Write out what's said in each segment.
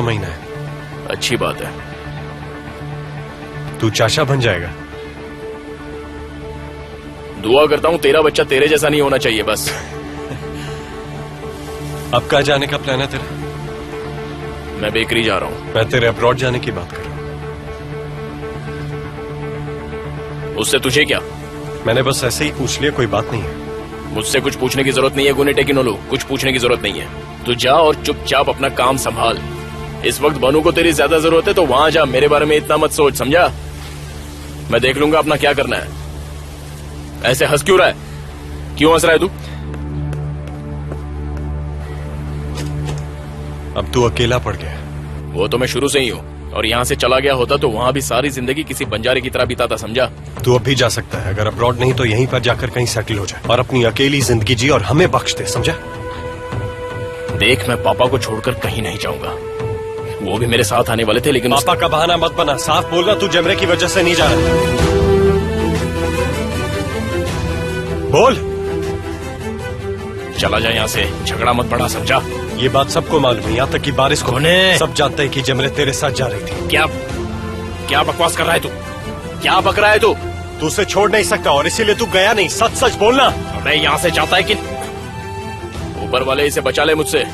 महीना है। अच्छी बात है। तू चाचा बन जाएगा। दुआ करता हूँ तेरा बच्चा तेरे जैसा नहीं होना चाहिए बस। अब कहाँ जाने का प्लान है तेरा? मैं बेकरी जा रहा हूँ। मैं तेरे अब्रॉड जाने की बात कर रहा हूँ। उससे तुझे क्या? मैंने बस ऐसे ही पूछ लिया, कोई बात नहीं है। मुझसे कुछ पूछने की जरूरत नहीं है गुने टेकिनोलू, कुछ पूछने की जरूरत नहीं है। तू जा और चुपचाप अपना काम संभाल। इस वक्त बनू को तेरी ज्यादा जरूरत है तो वहां जा, मेरे बारे में इतना मत सोच, समझा? मैं देख लूंगा अपना क्या करना है। ऐसे हंस क्यों रहा है? क्यों हंस रहा है तू? अब तू अकेला पड़ गया। वो तो मैं शुरू से ही हूँ, और यहाँ से चला गया होता तो वहाँ भी सारी जिंदगी किसी बंजारे की तरह बिताता, समझा? तू अब भी जा सकता है, अगर अब्रॉड नहीं तो यहीं पर जाकर कहीं सेटल हो जाए और अपनी अकेली जिंदगी जी और हमें बख्श दे, समझा? देख, मैं पापा को छोड़कर कहीं नहीं जाऊंगा। वो भी मेरे साथ आने वाले थे लेकिन पापा का बहाना मत बना, साफ बोलना तू जमरे की वजह से नहीं जा रहा। बोल। चला जा यहाँ से, झगड़ा मत बढ़ा, समझा? ये बात सबको मालूम है, यहाँ तक कि बारिश को। सब जानते हैं कि जमरे तेरे साथ जा रही थी। क्या बकवास कर रहा है तू? क्या बक रहा है तू? तू उसे छोड़ नहीं सकता और इसीलिए तू गया नहीं। सच सच बोलना। मैं यहाँ से चाहता है कि ऊपर वाले इसे बचा ले मुझसे,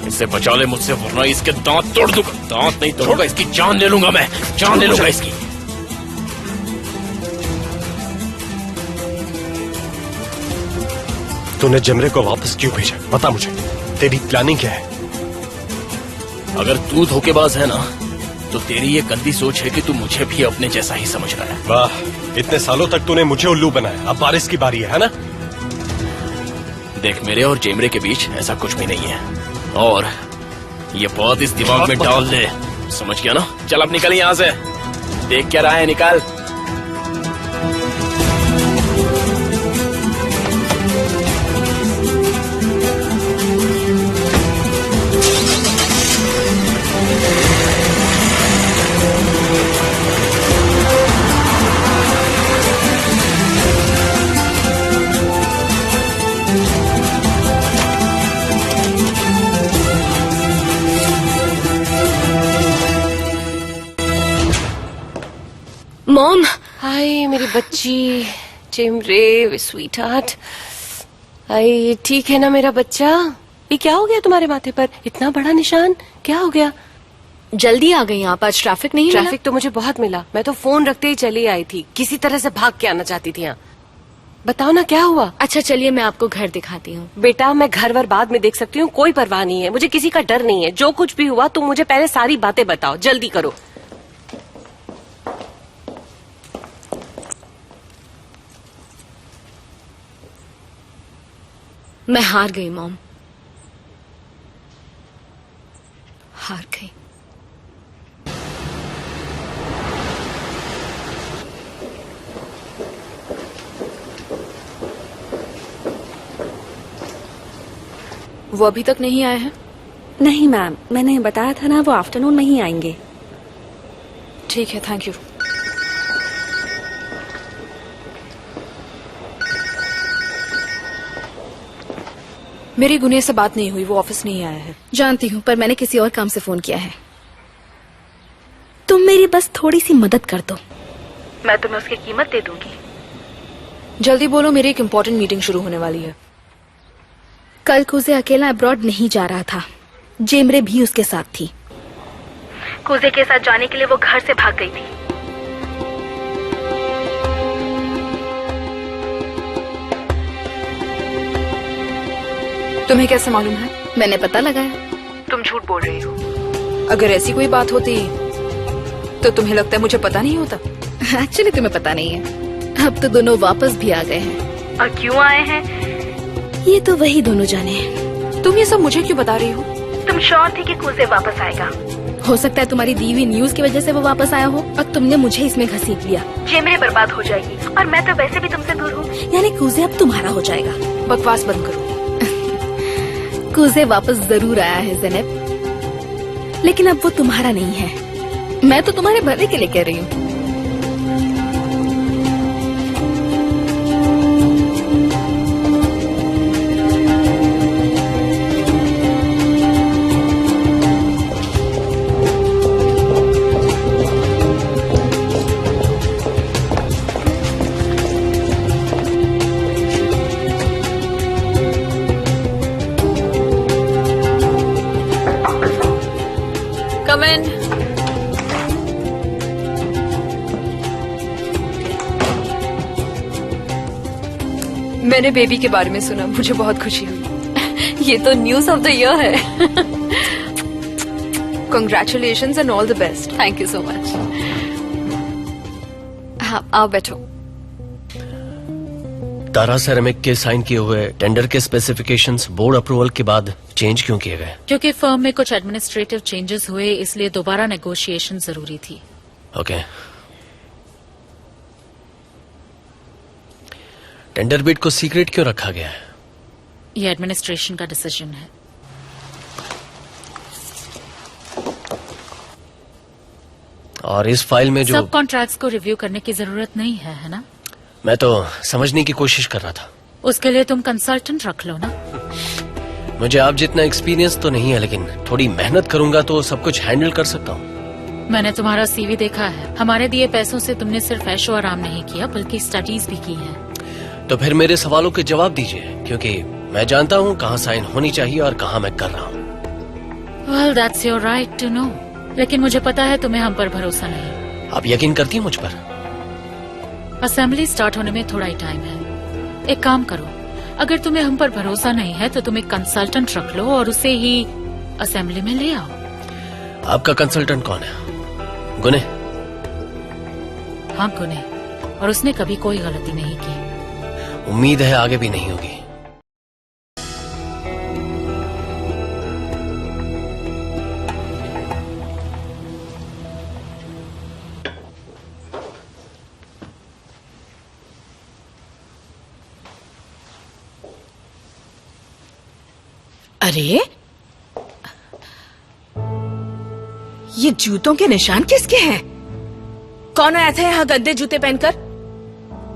इसे बचा ले मुझसे, वरना इसके दांत तोड़ दूंगा। दांत नहीं तोड़ूंगा, इसकी जान ले लूंगा मैं, जान ले लूंगा इसकी। तूने जमरे को वापस क्यों भेजा? बता मुझे, तेरी प्लानिंग क्या है? अगर तू धोखेबाज है ना तो तेरी ये गंदी सोच है कि तू मुझे भी अपने जैसा ही समझ रहा है। वाह, इतने सालों तक तूने मुझे उल्लू बनाया, अब बारिश की बारी है ना? देख, मेरे और जेमरे के बीच ऐसा कुछ भी नहीं है, और ये बात इस दिमाग में डाल ले, समझ गया ना? चल अब निकल यहाँ से। देख क्या रहा है, निकाल। मॉम। हाय मेरी बच्ची, जेमरे स्वीट हार्ट। हाय, ठीक है ना मेरा बच्चा? ये क्या हो गया तुम्हारे माथे पर, इतना बड़ा निशान, क्या हो गया? जल्दी आ गई आप, आज ट्रैफिक नहीं मिला? ट्रैफिक तो मुझे बहुत मिला, मैं तो फोन रखते ही चली आई थी, किसी तरह से भाग के आना चाहती थी यहाँ। बताओ ना क्या हुआ? अच्छा चलिए मैं आपको घर दिखाती हूँ। बेटा, मैं घर वर बाद में देख सकती हूँ, कोई परवाह नहीं है, मुझे किसी का डर नहीं है। जो कुछ भी हुआ तुम मुझे पहले सारी बातें बताओ, जल्दी करो। मैं हार गई मॉम, हार गई। वो अभी तक नहीं आए हैं? नहीं मैम, मैंने बताया था ना, वो आफ्टरनून में ही आएंगे। ठीक है, थैंक यू। मेरी गुने से बात नहीं हुई, वो ऑफिस नहीं आया है। जानती हूँ, पर मैंने किसी और काम से फोन किया है। तुम मेरी बस थोड़ी सी मदद कर दो, मैं तुम्हें उसकी कीमत दे दूंगी। जल्दी बोलो, मेरी एक इम्पोर्टेंट मीटिंग शुरू होने वाली है। कल कुजे अकेला अब्रॉड नहीं जा रहा था, जेमरे भी उसके साथ थी। कुजे के साथ जाने के लिए वो घर से भाग गई थी। तुम्हें कैसे मालूम है? मैंने पता लगाया। तुम झूठ बोल रही हो। अगर ऐसी कोई बात होती तो तुम्हें लगता है मुझे पता नहीं होता? एक्चुअली तुम्हें पता नहीं है। अब तो दोनों वापस भी आ गए हैं। और क्यों आए हैं ये तो वही दोनों जाने। तुम ये सब मुझे क्यों बता रही हो? तुम श्योर थी कि कुजे वापस आएगा। हो सकता है तुम्हारी दी हुई न्यूज की वजह से वो वापस आया हो और तुमने मुझे इसमें घसीट लिया। जेमरे बर्बाद हो जाएगी और मैं तो वैसे भी तुमसे दूर हूँ, यानी कुजे अब तुम्हारा हो जाएगा। बकवास बंद करो। कुजे वापस जरूर आया है ज़ेनेब, लेकिन अब वो तुम्हारा नहीं है। मैं तो तुम्हारे भले के लिए कह रही हूँ। मैंने बेबी के बारे में सुना, मुझे बहुत खुशी हुई। ये तो न्यूज ऑफ द ईयर है। Congratulations and all the best. Thank you so much. हाँ, आओ बैठो। तारा सेरेमिक के साइन किए हुए टेंडर के स्पेसिफिकेशंस बोर्ड अप्रूवल के बाद चेंज क्यों किए गए? क्योंकि फर्म में कुछ एडमिनिस्ट्रेटिव चेंजेस हुए, इसलिए दोबारा नेगोशिएशन जरूरी थी। ओके। टेंडर बिड को सीक्रेट क्यों रखा गया है? ये एडमिनिस्ट्रेशन का डिसीजन है। और इस फाइल में जो सब कॉन्ट्रैक्ट्स को रिव्यू करने की जरूरत नहीं है ना? मैं तो समझने की कोशिश कर रहा था। उसके लिए तुम कंसल्टेंट रख लो ना। मुझे आप जितना एक्सपीरियंस तो नहीं है, लेकिन थोड़ी मेहनत करूंगा तो सब कुछ हैंडल कर सकता हूँ। मैंने तुम्हारा सीवी देखा है। हमारे दिए पैसों से तुमने सिर्फ ऐशो आराम नहीं किया, बल्कि स्टडीज भी की हैं। तो फिर मेरे सवालों के जवाब दीजिए, क्योंकि मैं जानता हूँ कहाँ साइन होनी चाहिए और कहाँ मैं कर रहा हूँ। Well, that's your right to know. लेकिन मुझे पता है तुम्हें हम पर भरोसा नहीं। आप यकीन करती हैं मुझ पर? असेंबली स्टार्ट होने में थोड़ा ही टाइम है। एक काम करो, अगर तुम्हें हम पर भरोसा नहीं है तो तुम एक कंसल्टेंट रख लो और उसे ही असेंबली में ले आओ। आपका कंसल्टेंट कौन है? गुने? हाँ, गुने। और उसने कभी कोई गलती नहीं की। उम्मीद है आगे भी नहीं होगी। अरे, ये जूतों के निशान किसके हैं? कौन आया था यहाँ गंदे जूते पहनकर?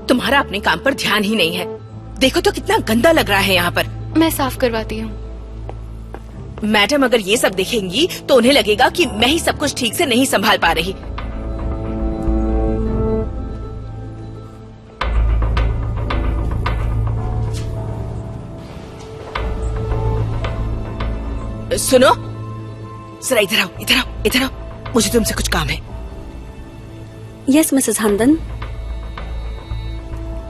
तुम्हारा अपने काम पर ध्यान ही नहीं है। देखो तो कितना गंदा लग रहा है यहाँ पर। मैं साफ करवाती हूँ। मैडम अगर ये सब देखेंगी तो उन्हें लगेगा कि मैं ही सब कुछ ठीक से नहीं संभाल पा रही। सुनो, जरा इधर आओ, इधर आओ, इधर आओ। मुझे तुमसे कुछ काम है। Yes Mrs Handan.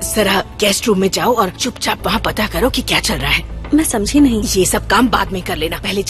जरा गेस्ट रूम में जाओ और चुपचाप वहाँ पता करो कि क्या चल रहा है। मैं समझी नहीं। ये सब काम बाद में कर लेना, पहले